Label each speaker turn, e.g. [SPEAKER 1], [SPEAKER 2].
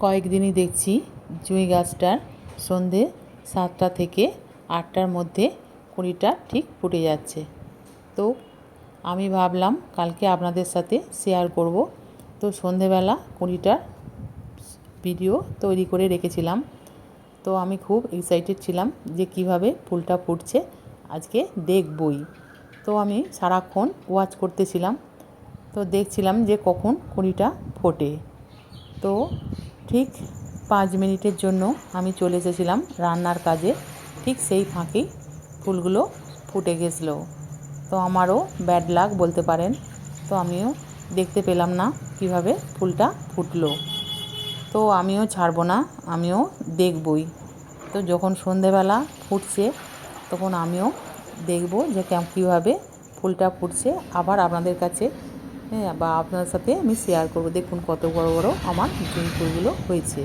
[SPEAKER 1] কয়েকদিনই দেখছি জুঁই গাছটার সন্ধে 7টা থেকে 8টার মধ্যে কুঁড়িটা ঠিক ফুটে যাচ্ছে। তো আমি ভাবলাম কালকে আপনাদের সাথে শেয়ার করব। তো সন্ধেবেলা কুঁড়িটার ভিডিও তৈরি করে রেখেছিলাম। তো আমি খুব এক্সাইটেড ছিলাম যে কিভাবে ফুলটা ফুটছে আজকে দেখবই। তো আমি সারাক্ষণ ওয়াচ করতেছিলাম। তো দেখছিলাম যে কখন কুঁড়িটা ফোটে। তো ঠিক 5 মিনিটের জন্য আমি চলে এসেছিলাম রান্নার কাজে। ঠিক সেই ফাঁকেই ফুলগুলো ফুটে গেছিলো। তো আমারও ব্যাড লাক বলতে পারেন। তো আমিও দেখতে পেলাম না কিভাবে ফুলটা ফুটলো। তো আমিও ছাড়বো না, আমিও দেখবই। তো যখন সন্ধেবেলা ফুটছে তখন আমিও দেখব যে কীভাবে ফুলটা ফুটছে, আবার আপনাদের কাছে বা আপনার সাথে আমি শেয়ার করব। দেখুন কত বড় বড় আমার জুঁই ফুলগুলো হয়েছে।